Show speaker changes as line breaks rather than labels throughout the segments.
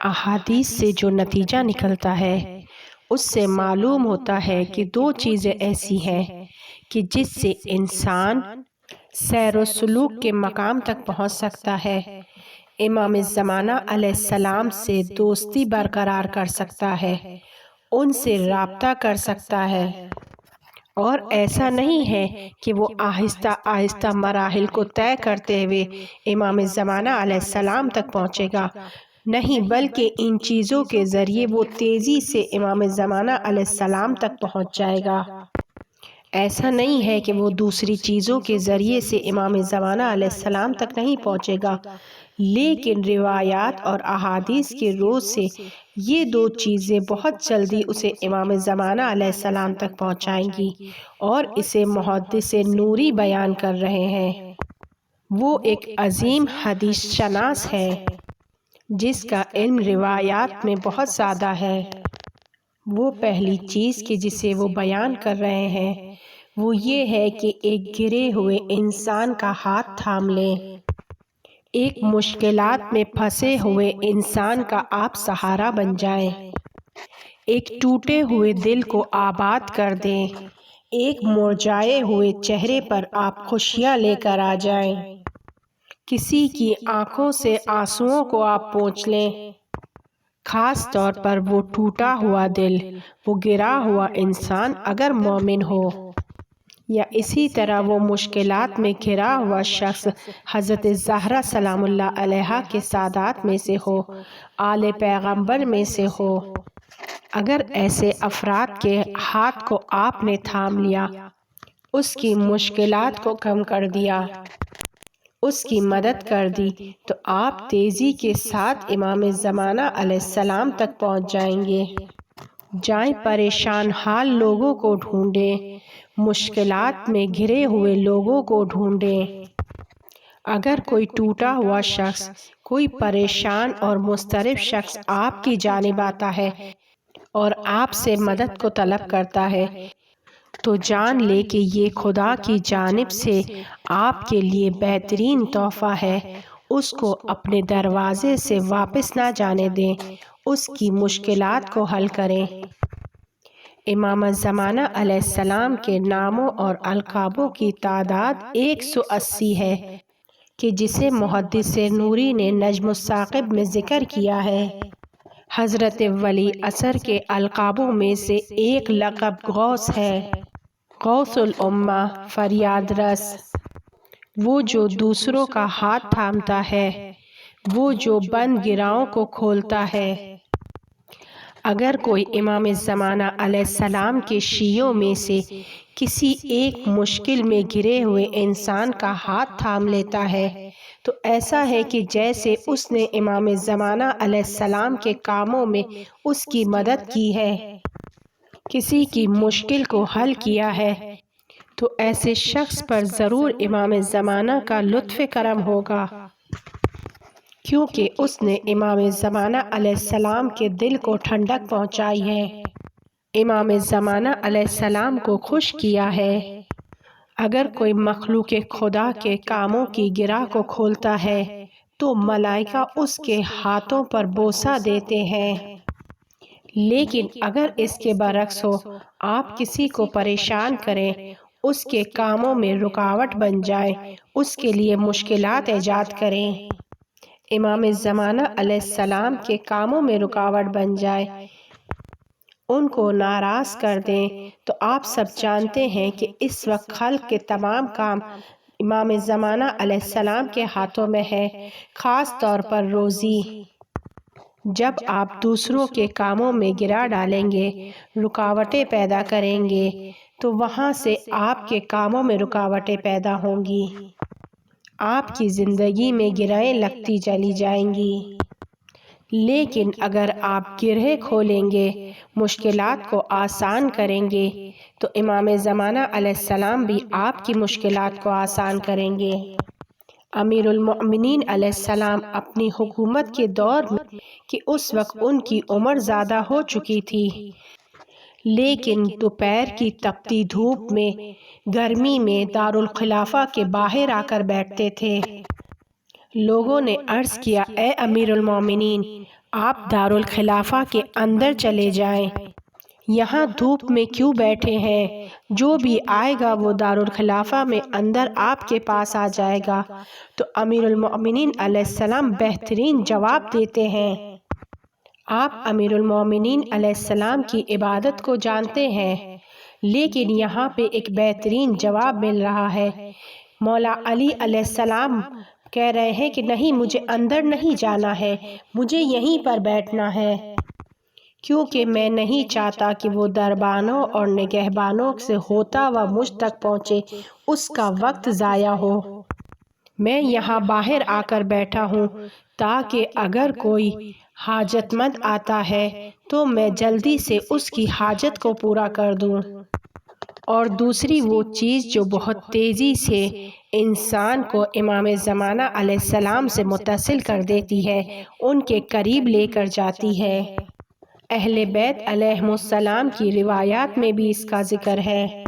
احادیث سے جو نتیجہ نکلتا ہے اس سے معلوم ہوتا ہے کہ دو چیزیں ایسی ہیں کہ جس سے انسان سیر و سلوک کے مقام تک پہنچ سکتا ہے، امام زمانہ علیہ السلام سے دوستی برقرار کر سکتا ہے، ان سے رابطہ کر سکتا ہے، اور ایسا نہیں ہے کہ وہ آہستہ آہستہ مراحل کو طے کرتے ہوئے امام زمانہ علیہ السلام تک پہنچے گا، نہیں بلکہ ان چیزوں کے ذریعے وہ تیزی سے امام زمانہ علیہ السلام تک پہنچ جائے گا۔ ایسا نہیں ہے کہ وہ دوسری چیزوں کے ذریعے سے امام زمانہ علیہ السلام تک نہیں پہنچے گا، لیکن روایات اور احادیث کے روز سے یہ دو چیزیں بہت جلدی اسے امام زمانہ علیہ السلام تک پہنچائیں گی، اور اسے محدث نوری بیان کر رہے ہیں۔ وہ ایک عظیم حدیث شناس ہے جس کا علم روایات میں بہت زیادہ ہے۔ وہ پہلی چیز کہ جسے وہ بیان کر رہے ہیں وہ یہ ہے کہ ایک گرے ہوئے انسان کا ہاتھ تھام لیں، ایک مشکلات میں پھنسے ہوئے انسان کا آپ سہارا بن جائیں، ایک ٹوٹے ہوئے دل کو آباد کر دیں، ایک مرجھائے ہوئے چہرے پر آپ خوشیاں لے کر آ جائیں، کسی کی آنکھوں سے آنسوؤں کو آپ پونچھ لیں، خاص طور پر وہ ٹوٹا ہوا دل، وہ گرا ہوا انسان اگر مومن ہو، یا اسی طرح وہ مشکلات میں گھرا ہوا شخص حضرت زہرا سلام اللہ علیہا کے سادات میں سے ہو، آل پیغمبر میں سے ہو، اگر ایسے افراد کے ہاتھ کو آپ نے تھام لیا، اس کی مشکلات کو کم کر دیا، اس کی مدد کر دی، تو آپ تیزی کے ساتھ امام زمانہ علیہ السلام تک پہنچ جائیں گے۔ جائیں پریشان حال لوگوں کو ڈھونڈیں، مشکلات میں گھرے ہوئے لوگوں کو ڈھونڈیں۔ اگر کوئی ٹوٹا ہوا شخص، کوئی پریشان اور مضطرب شخص آپ کی جانب آتا ہے اور آپ سے مدد کو طلب کرتا ہے، تو جان لے کہ یہ خدا کی جانب سے آپ کے لیے بہترین تحفہ ہے، اس کو اپنے دروازے سے واپس نہ جانے دیں، اس کی مشکلات کو حل کریں۔ امام زمانہ علیہ السلام کے ناموں اور القابوں کی تعداد 180 ہے کہ جسے محدث نوری نے نجم الثاقب میں ذکر کیا ہے۔ حضرت ولی اثر کے القابوں میں سے ایک لقب غوث ہے، غوث الامہ، فریاد رس، وہ جو دوسروں کا ہاتھ تھامتا ہے، وہ جو بند گراؤں کو کھولتا ہے۔ اگر کوئی امام زمانہ علیہ السلام کے شیعوں میں سے کسی ایک مشکل میں گرے ہوئے انسان کا ہاتھ تھام لیتا ہے تو ایسا ہے کہ جیسے اس نے امام زمانہ علیہ السلام کے کاموں میں اس کی مدد کی ہے، کسی کی مشکل کو حل کیا ہے، تو ایسے شخص پر ضرور امام زمانہ کا لطف کرم ہوگا، کیونکہ اس نے امام زمانہ علیہ السلام کے دل کو ٹھنڈک پہنچائی ہے، امام زمانہ علیہ السلام کو خوش کیا ہے۔ اگر کوئی مخلوق خدا کے کاموں کی گرہ کو کھولتا ہے تو ملائکہ اس کے ہاتھوں پر بوسہ دیتے ہیں، لیکن اگر اس کے برعکس ہو، آپ کسی کو پریشان کریں، اس کے کاموں میں رکاوٹ بن جائیں، اس کے لیے مشکلات ایجاد کریں، امام زمانہ علیہ السلام کے کاموں میں رکاوٹ بن جائے، ان کو ناراض کر دیں، تو آپ سب جانتے ہیں کہ اس وقت خلق کے تمام کام امام زمانہ علیہ السلام کے ہاتھوں میں ہے، خاص طور پر روزی۔ جب آپ دوسروں کے کاموں میں گرا ڈالیں گے، رکاوٹیں پیدا کریں گے، تو وہاں سے آپ کے کاموں میں رکاوٹیں پیدا ہوں گی، آپ کی زندگی میں گرہیں لگتی چلی جائیں گی۔ لیکن اگر آپ گرہیں کھولیں گے، مشکلات کو آسان کریں گے، تو امام زمانہ علیہ السلام بھی آپ کی مشکلات کو آسان کریں گے۔ امیر المؤمنین علیہ السلام اپنی حکومت کے دور میں کہ اس وقت ان کی عمر زیادہ ہو چکی تھی، لیکن دوپہر کی تپتی دھوپ میں، گرمی میں دارالخلافہ کے باہر آ کر بیٹھتے تھے، لوگوں نے عرض کیا اے امیر المومنین آپ دارالخلافہ کے اندر چلے جائیں، یہاں دھوپ میں کیوں بیٹھے ہیں؟ جو بھی آئے گا وہ دارالخلافہ میں اندر آپ کے پاس آ جائے گا۔ تو امیر المومنین علیہ السلام بہترین جواب دیتے ہیں۔ آپ امیر المومنین علیہ السلام کی عبادت کو جانتے ہیں، لیکن یہاں پہ ایک بہترین جواب مل رہا ہے۔ مولا علی علیہ السلام کہہ رہے ہیں کہ نہیں، مجھے اندر نہیں جانا ہے، مجھے یہیں پر بیٹھنا ہے، کیونکہ میں نہیں چاہتا کہ وہ دربانوں اور نگہبانوں سے ہوتا ہوا مجھ تک پہنچے، اس کا وقت ضائع ہو۔ میں یہاں باہر آ کر بیٹھا ہوں تاکہ اگر کوئی حاجت مند آتا ہے تو میں جلدی سے اس کی حاجت کو پورا کر دوں۔ اور دوسری وہ چیز جو بہت تیزی سے انسان کو امام زمانہ علیہ السلام سے متصل کر دیتی ہے، ان کے قریب لے کر جاتی ہے۔ اہل بیت علیہم السلام کی روایات میں بھی اس کا ذکر ہے۔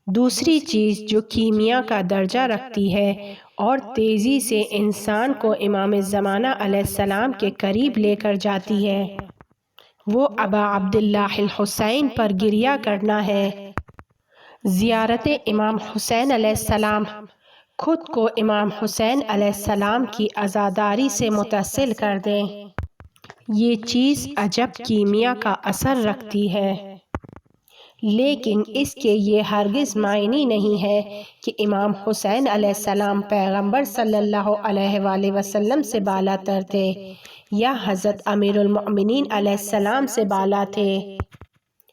دوسری چیز جو کیمیا کا درجہ رکھتی ہے اور تیزی سے انسان کو امام زمانہ علیہ السلام کے قریب لے کر جاتی ہے، وہ ابا عبداللہ الحسین پر گریہ کرنا ہے۔ زیارت امام حسین علیہ السلام، خود کو امام حسین علیہ السلام کی عزاداری سے متصل کر دیں، یہ چیز عجب کیمیا کا اثر رکھتی ہے۔ لیکن اس کے یہ ہرگز معنی نہیں ہے کہ امام حسین علیہ السلام پیغمبر صلی اللہ علیہ وآلہ وسلم سے بالا تر تھے یا حضرت امیر المؤمنین علیہ السلام سے بالا تھے۔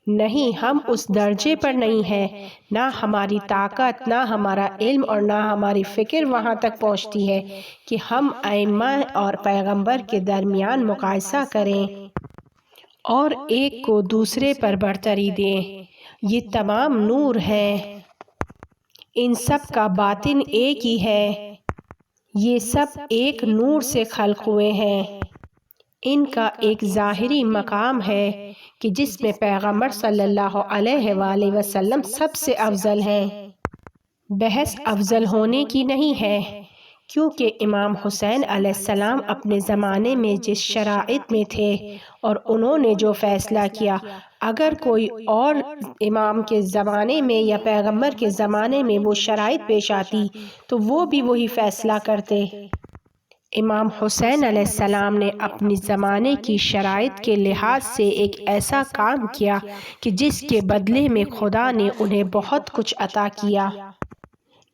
نہیں، ہم اس درجے پر نہیں ہیں، نہ ہماری طاقت، نہ ہمارا علم اور نہ ہماری فکر وہاں تک پہنچتی ہے کہ ہم ائمہ اور پیغمبر کے درمیان مقایسہ کریں اور ایک کو دوسرے پر برتری دیں۔ یہ تمام نور ہے، ان سب کا باطن ایک ہی ہے، یہ سب ایک نور سے خلق ہوئے ہیں۔ ان کا ایک ظاہری مقام ہے کہ جس میں پیغمبر صلی اللہ علیہ وآلہ وسلم سب سے افضل ہیں۔ بحث افضل ہونے کی نہیں ہے، کیونکہ امام حسین علیہ السلام اپنے زمانے میں جس شرائط میں تھے اور انہوں نے جو فیصلہ کیا، اگر کوئی اور امام کے زمانے میں یا پیغمبر کے زمانے میں وہ شرائط پیش آتی تو وہ بھی وہی فیصلہ کرتے۔ امام حسین علیہ السلام نے اپنی زمانے کی شرائط کے لحاظ سے ایک ایسا کام کیا کہ جس کے بدلے میں خدا نے انہیں بہت کچھ عطا کیا۔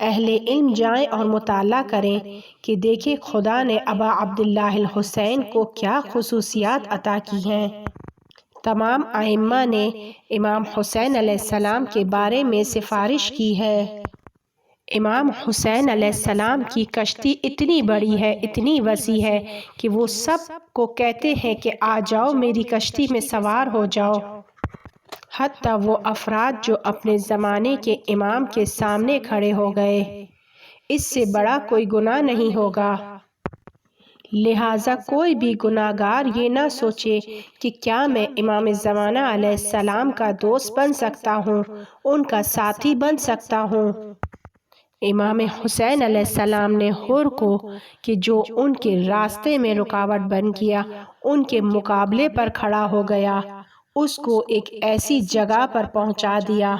اہل علم جائیں اور مطالعہ کریں کہ دیکھیں خدا نے ابا عبداللہ الحسین کو کیا خصوصیات عطا کی ہیں۔ تمام ائمہ نے امام حسین علیہ السلام کے بارے میں سفارش کی ہے۔ امام حسین علیہ السلام کی کشتی اتنی بڑی ہے، اتنی وسیع ہے کہ وہ سب کو کہتے ہیں کہ آ جاؤ میری کشتی میں سوار ہو جاؤ۔ حتیٰ وہ افراد جو اپنے زمانے کے امام کے سامنے کھڑے ہو گئے، اس سے بڑا کوئی گناہ نہیں ہوگا۔ لہٰذا کوئی بھی گناہ گار یہ نہ سوچے کہ کیا میں امام زمانہ علیہ السلام کا دوست بن سکتا ہوں، ان کا ساتھی بن سکتا ہوں۔ امام حسین علیہ السلام نے حر کو کہ جو ان کے راستے میں رکاوٹ بن گیا، ان کے مقابلے پر کھڑا ہو گیا، اس کو ایک ایسی جگہ پر پہنچا دیا۔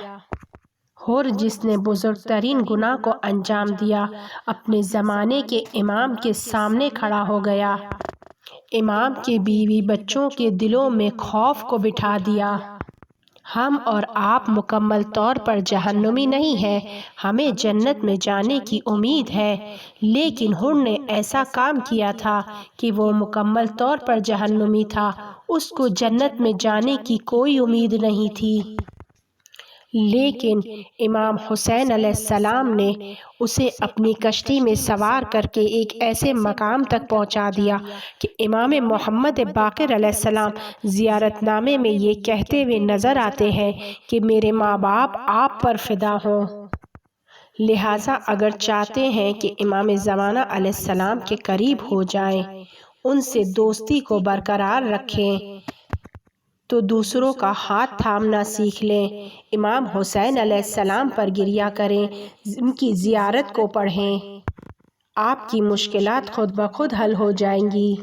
حر جس نے بزرگ ترین گناہ کو انجام دیا، اپنے زمانے کے امام کے سامنے کھڑا ہو گیا، امام کے بیوی بچوں کے دلوں میں خوف کو بٹھا دیا۔ ہم اور آپ مکمل طور پر جہنمی نہیں ہیں، ہمیں جنت میں جانے کی امید ہے، لیکن حر نے ایسا کام کیا تھا کہ وہ مکمل طور پر جہنمی تھا، اس کو جنت میں جانے کی کوئی امید نہیں تھی۔ لیکن امام حسین علیہ السلام نے اسے اپنی کشتی میں سوار کر کے ایک ایسے مقام تک پہنچا دیا کہ امام محمد باقر علیہ السلام زیارت نامے میں یہ کہتے ہوئے نظر آتے ہیں کہ میرے ماں باپ آپ پر فدا ہوں۔ لہٰذا اگر چاہتے ہیں کہ امام زمانہ علیہ السلام کے قریب ہو جائیں، ان سے دوستی کو برقرار رکھیں، تو دوسروں کا ہاتھ تھامنا سیکھ لیں، امام حسین علیہ السلام پر گریہ کریں، ان کی زیارت کو پڑھیں۔ آپ کی مشکلات خود بخود حل ہو جائیں گی۔